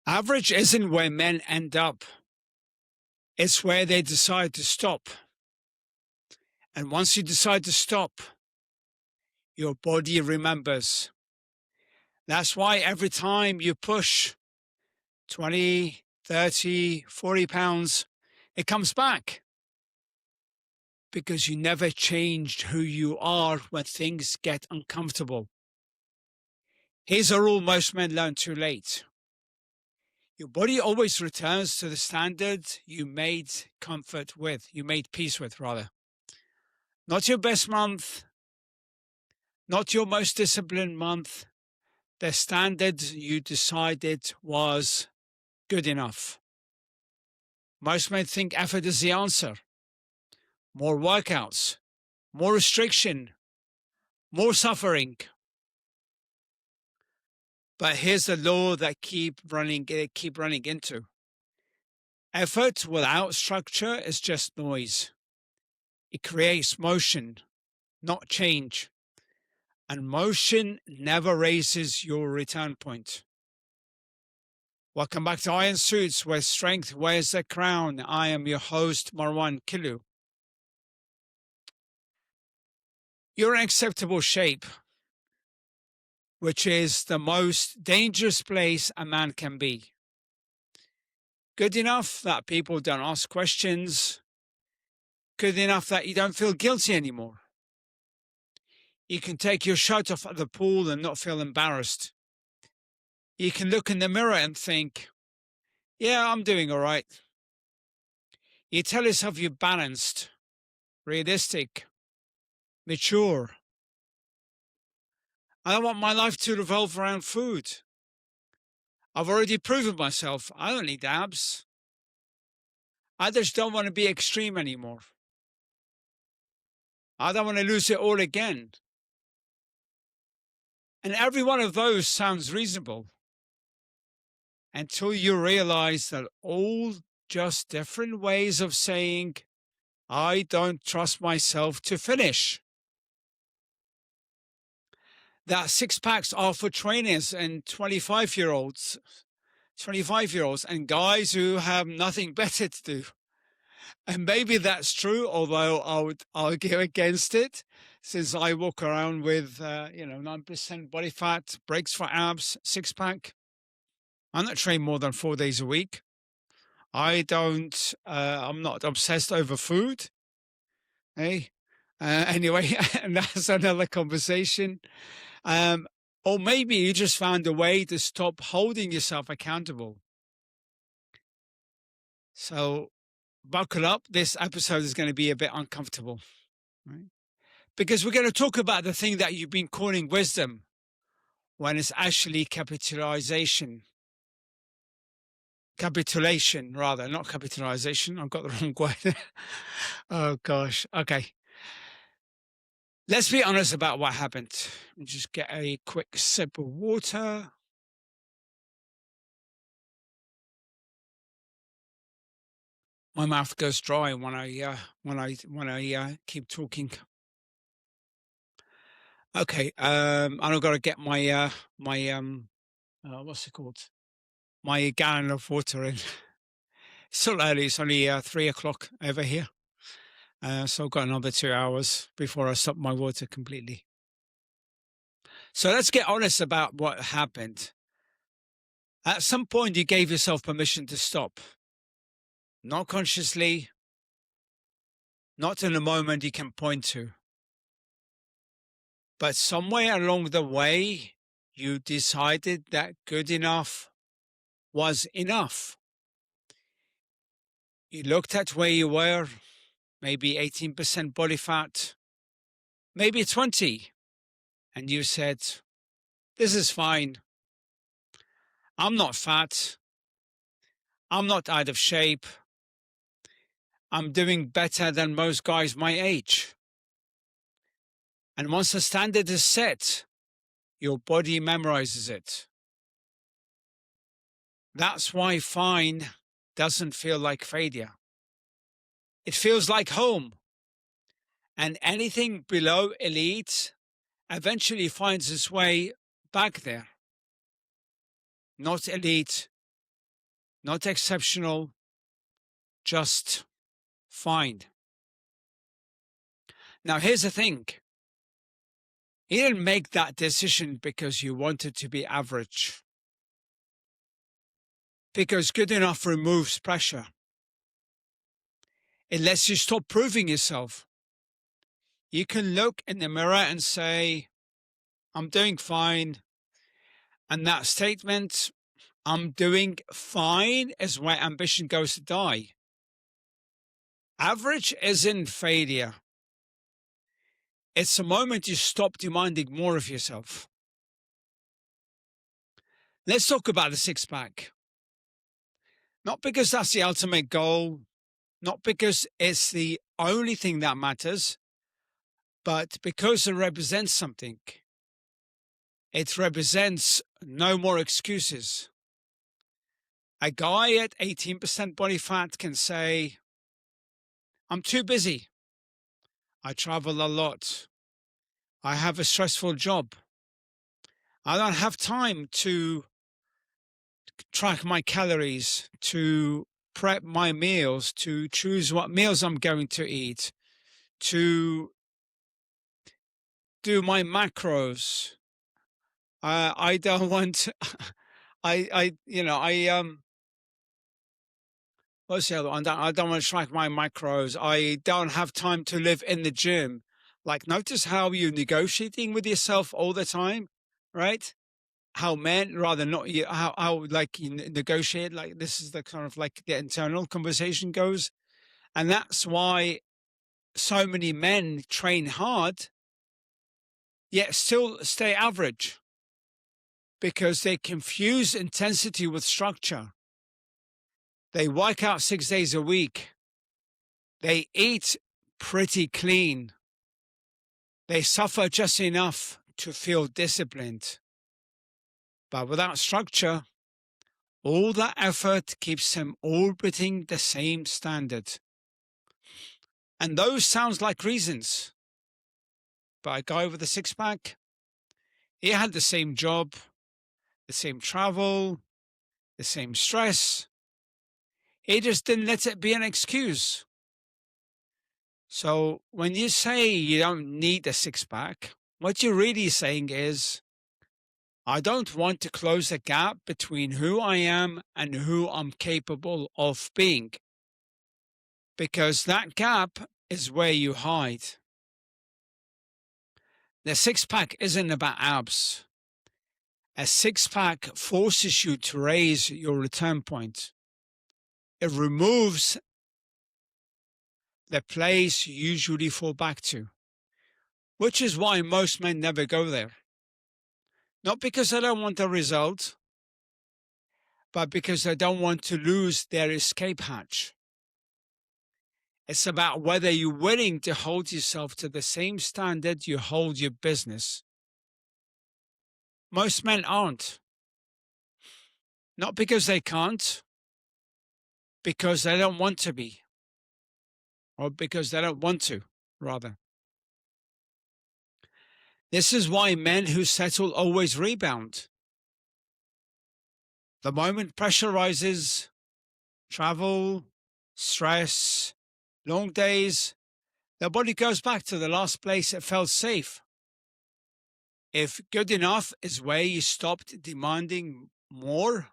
Average isn't where men end up. It's where they decide to stop. And once you decide to stop, your body remembers. That's why every time you push 20, 30, 40 pounds, it comes back. Because you never changed who you are when things get uncomfortable. Here's a rule most men learn too late. Your body always returns to the standard you made comfort with, you made peace with, rather. Not your best month, not your most disciplined month. The standard you decided was good enough. Most men think effort is the answer. More workouts, more restriction, more suffering. But here's the law that keep running into. Effort without structure is just noise. It creates motion, not change. And motion never raises your return point. Welcome back to Iron Suits, where strength wears the crown. I am your host, Marwan Killu. You're in acceptable shape, which is the most dangerous place a man can be. Good enough that people don't ask questions. Good enough that you don't feel guilty anymore. You can take your shirt off at the pool and not feel embarrassed. You can look in the mirror and think, yeah, I'm doing all right. You tell yourself you're balanced, realistic, mature. I don't want my life to revolve around food. I've already proven myself. I don't need abs. I just don't want to be extreme anymore. I don't want to lose it all again. And every one of those sounds reasonable until you realize that all just different ways of saying, I don't trust myself to finish. That six packs are for trainers and 25-year-olds and guys who have nothing better to do. And maybe that's true, although I would argue against it, since I walk around with 9% body fat, breaks for abs, six pack. I'm not trained more than 4 days a week. I'm not obsessed over food. Hey, anyway, and that's another conversation. Or maybe you just found a way to stop holding yourself accountable. So buckle up. This episode is going to be a bit uncomfortable, right? Because we're going to talk about the thing that you've been calling wisdom when it's actually capitulation, rather, not capitalization. I've got the wrong word. Oh, gosh. Okay. Let's be honest about what happened. Just get a quick sip of water. My mouth goes dry when I keep talking. Okay, I've got to get my what's it called? My gallon of water in. It's still early. It's only 3 o'clock over here. So I've got another 2 hours before I stop my water completely. So let's get honest about what happened. At some point, you gave yourself permission to stop. Not consciously, not in a moment you can point to. But somewhere along the way, you decided that good enough was enough. You looked at where you were, maybe 18% body fat, maybe 20, and you said, this is fine. I'm not fat. I'm not out of shape. I'm doing better than most guys my age. And once the standard is set, your body memorizes it. That's why fine doesn't feel like failure. It feels like home. And anything below elite eventually finds its way back there. Not elite, not exceptional, just fine. Now, here's the thing. You didn't make that decision because you wanted to be average. Because good enough removes pressure. It lets you stop proving yourself. You can look in the mirror and say, I'm doing fine. And that statement, I'm doing fine, is where ambition goes to die. Average isn't failure. It's the moment you stop demanding more of yourself. Let's talk about the six-pack. Not because that's the ultimate goal, not because it's the only thing that matters, but because it represents something. It represents no more excuses. A guy at 18% body fat can say, I'm too busy. I travel a lot. I have a stressful job. I don't have time to track my calories, to prep my meals, to choose what meals I'm going to eat, to do my macros. I don't want, what's the other one? I don't want to track my macros. I don't have time to live in the gym. Like, notice how you're negotiating with yourself all the time, right? How men rather not you, how like you negotiate, like this is the kind of like the internal conversation goes. And that's why so many men train hard, yet still stay average, because they confuse intensity with structure. They work out 6 days a week. They eat pretty clean. They suffer just enough to feel disciplined. But without structure, all that effort keeps them orbiting the same standard. And those sounds like reasons. But a guy with a six-pack, he had the same job, the same travel, the same stress. He just didn't let it be an excuse. So when you say you don't need a six-pack, what you're really saying is, I don't want to close the gap between who I am and who I'm capable of being. Because that gap is where you hide. The six-pack isn't about abs. A six-pack forces you to raise your return point. It removes the place you usually fall back to, which is why most men never go there. Not because they don't want a result, but because they don't want to lose their escape hatch. It's about whether you're willing to hold yourself to the same standard you hold your business. Most men aren't. Not because they can't, because they don't want to be. Or because they don't want to, rather. This is why men who settle always rebound. The moment pressure rises, travel, stress, long days, their body goes back to the last place it felt safe. If good enough is where you stopped demanding more,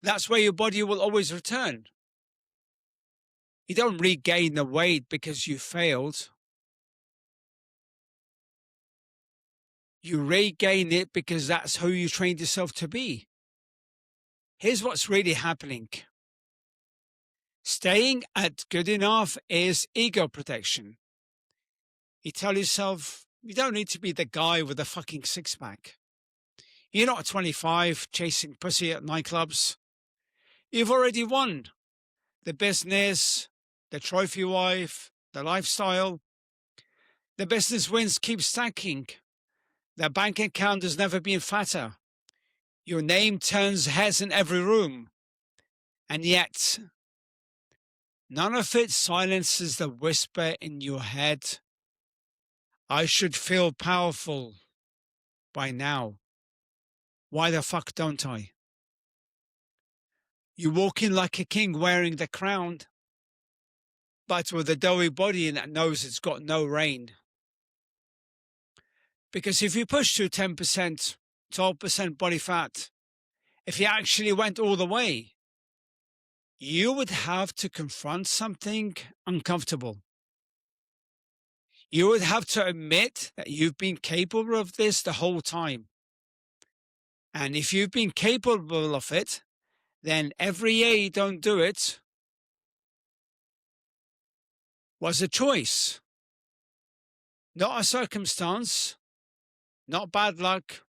that's where your body will always return. You don't regain the weight because you failed. You regain it because that's who you trained yourself to be. Here's what's really happening. Staying at good enough is ego protection. You tell yourself, you don't need to be the guy with the fucking six-pack. You're not 25 chasing pussy at nightclubs. You've already won. The business, the trophy wife, the lifestyle. The business wins keep stacking. The bank account has never been fatter. Your name turns heads in every room. And yet, none of it silences the whisper in your head. I should feel powerful by now. Why the fuck don't I? You walk in like a king wearing the crown, but with a doughy body and that knows it's got no rein. Because if you push to 10%, 12% body fat, if you actually went all the way, you would have to confront something uncomfortable. You would have to admit that you've been capable of this the whole time. And if you've been capable of it, then every year you don't do it was a choice, not a circumstance, not bad luck,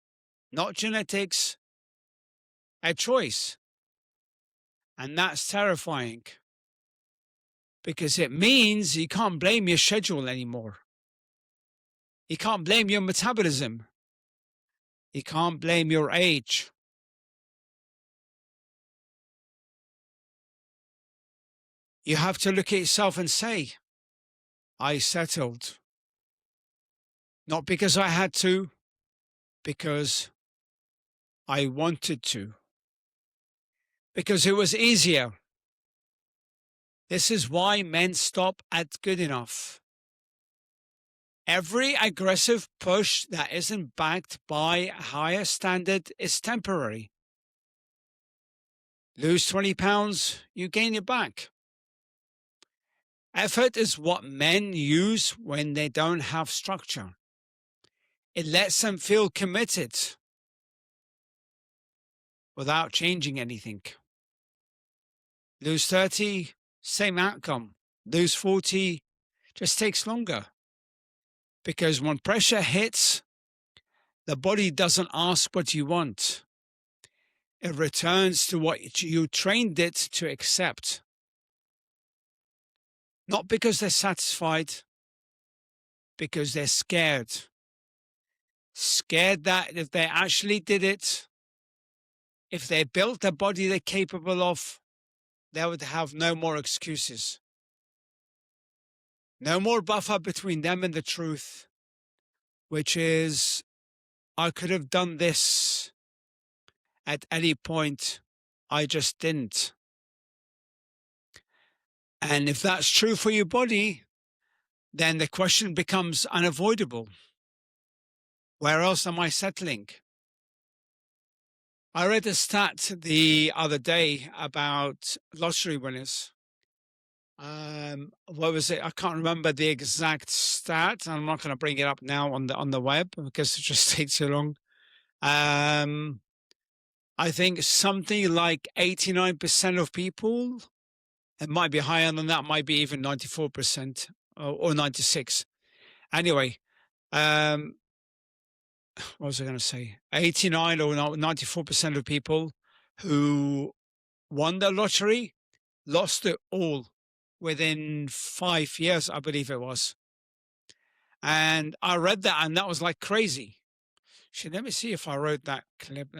not genetics, a choice. And that's terrifying because it means you can't blame your schedule anymore. You can't blame your metabolism. You can't blame your age. You have to look at yourself and say, I settled. Not because I had to, because I wanted to. Because it was easier. This is why men stop at good enough. Every aggressive push that isn't backed by a higher standard is temporary. Lose 20 pounds, you gain it back. Effort is what men use when they don't have structure. It lets them feel committed without changing anything. Lose 30, same outcome. Lose 40, just takes longer. Because when pressure hits, the body doesn't ask what you want. It returns to what you trained it to accept. Not because they're satisfied, because they're scared. Scared that if they actually did it, if they built the body they're capable of, they would have no more excuses. No more buffer between them and the truth, which is, I could have done this at any point, I just didn't. And if that's true for your body, then the question becomes unavoidable. Where else am I settling? I read a stat the other day about lottery winners. What was it? I can't remember the exact stat. I'm not going to bring it up now on the web because it just takes too long. I think something like 89% of people, it might be higher than that, might be even 94% or 96. Anyway, what was I going to say? 89 or 94% of people who won the lottery lost it all within 5 years, I believe it was. And I read that and that was like crazy. Let me see if I wrote that clip.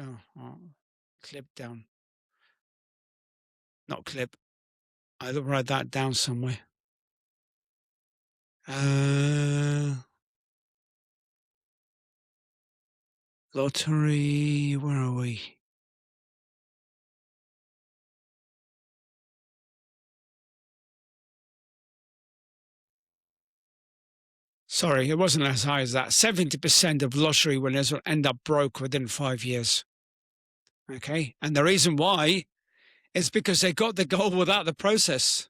Clip down. Not clip. I wrote that down somewhere. Lottery, where are we? Sorry, it wasn't as high as that. 70% of lottery winners will end up broke within 5 years. Okay, and the reason why is because they got the goal without the process.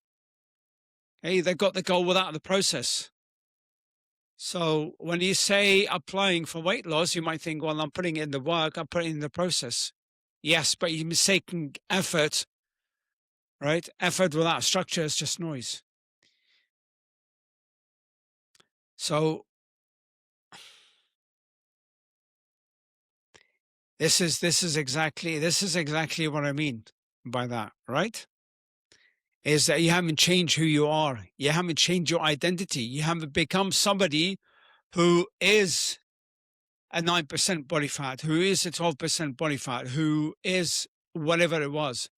Okay, they got the goal without the process. So when you say applying for weight loss, you might think, well, I'm putting in the work, I'm putting in the process. Yes, but you're mistaking effort, right? Effort without structure is just noise. So this is exactly what I mean by that, right? Is that you haven't changed who you are. You haven't changed your identity. You haven't become somebody who is a 9% body fat, who is a 12% body fat, who is whatever it was,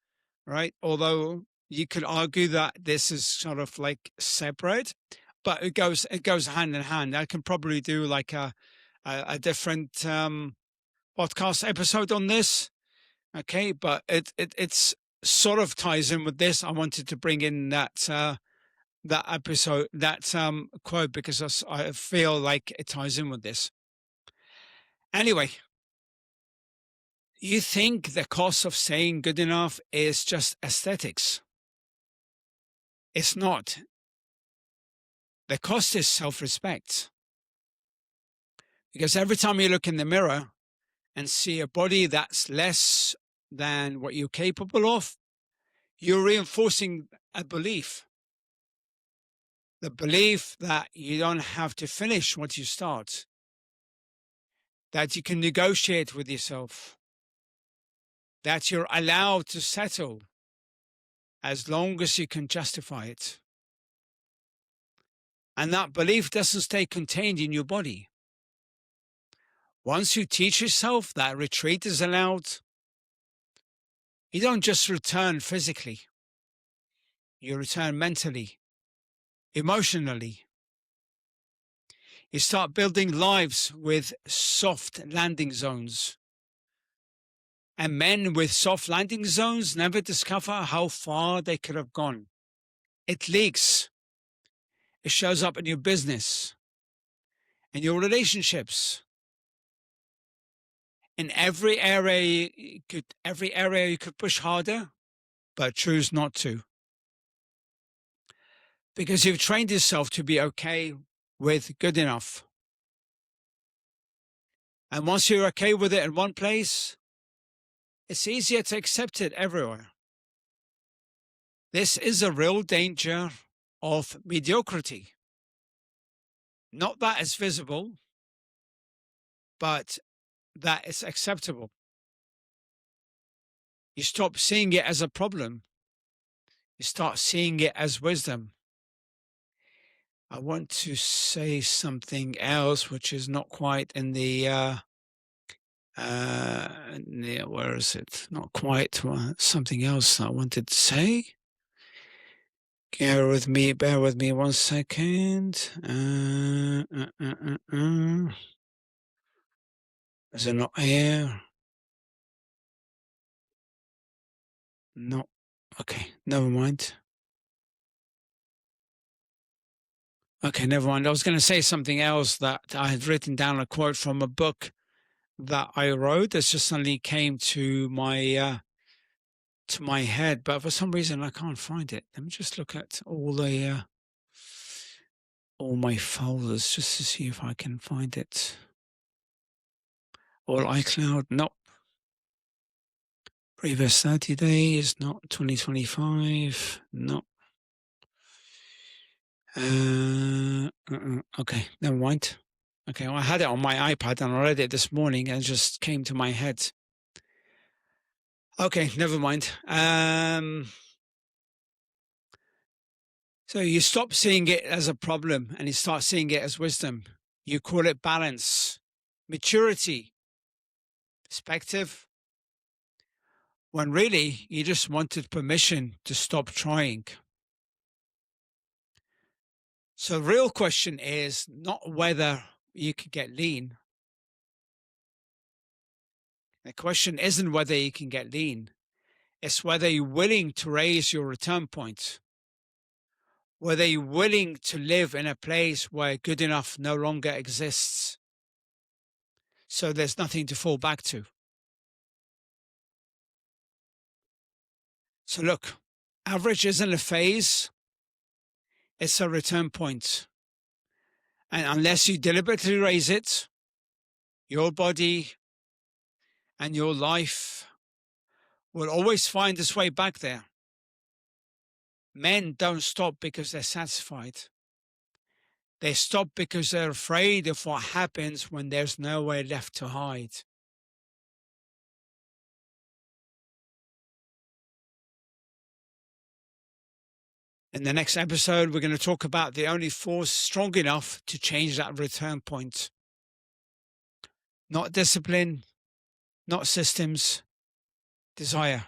right? Although you could argue that this is sort of like separate, but it goes hand in hand. I can probably do like a different podcast episode on this. Okay, but it's sort of ties in with this. I wanted to bring in that episode, that quote, because I feel like it ties in with this. Anyway, you think the cost of saying good enough is just aesthetics. It's not. The cost is self-respect. Because every time you look in the mirror and see a body that's less than what you're capable of, you're reinforcing a belief. The belief that you don't have to finish what you start, that you can negotiate with yourself, that you're allowed to settle as long as you can justify it. And that belief doesn't stay contained in your body. Once you teach yourself that retreat is allowed, you don't just return physically. You return mentally, emotionally. You start building lives with soft landing zones. And men with soft landing zones never discover how far they could have gone. It leaks. It shows up in your business, in your relationships, in every area you could push harder, but choose not to. Because you've trained yourself to be okay with good enough. And once you're okay with it in one place, it's easier to accept it everywhere. This is a real danger of mediocrity. Not that it's visible, but that it's acceptable. You stop seeing it as a problem. You start seeing it as wisdom. I want to say something else, which is not quite in the, where is it? Not quite something else I wanted to say. Bear with me 1 second. Is it not here? No. Okay, never mind. Okay, never mind. I was going to say something else, that I had written down a quote from a book that I wrote that just suddenly came to my head, but for some reason I can't find it. Let me just look at all my folders just to see if I can find it. All iCloud, nope. Previous 30 days, not 2025, nope. Okay, never mind. Okay, well, I had it on my iPad and I read it this morning and it just came to my head. Okay, never mind. So you stop seeing it as a problem and you start seeing it as wisdom. You call it balance, maturity, perspective, when really you just wanted permission to stop trying. So the real question is not whether you can get lean. The question isn't whether you can get lean. It's whether you're willing to raise your return point. Whether you're willing to live in a place where good enough no longer exists. So there's nothing to fall back to. So look, average isn't a phase. It's a return point. And unless you deliberately raise it, your body and your life will always find its way back there. Men don't stop because they're satisfied. They stop because they're afraid of what happens when there's nowhere left to hide. In the next episode, we're going to talk about the only force strong enough to change that return point. Not discipline, not systems, desire.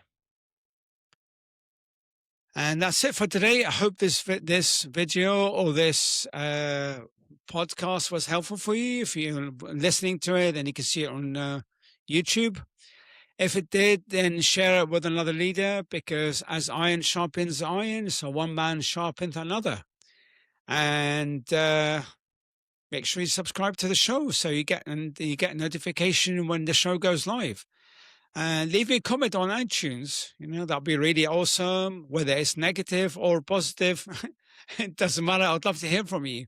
And that's it for today. I hope this video or this podcast was helpful for you. If you're listening to it, and you can see it on YouTube. If it did, then share it with another leader, because as iron sharpens iron, so one man sharpens another. And make sure you subscribe to the show so you get a notification when the show goes live. And leave me a comment on iTunes. That'll be really awesome, whether it's negative or positive. It doesn't matter. I'd love to hear from you.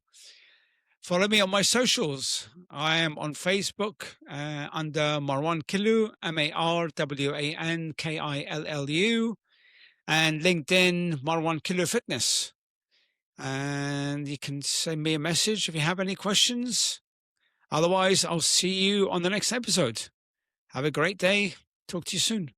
Follow me on my socials. I am on Facebook under Marwan Killu, MarwanKillu, and LinkedIn, Marwan Killu Fitness. And you can send me a message if you have any questions. Otherwise, I'll see you on the next episode. Have a great day. Talk to you soon.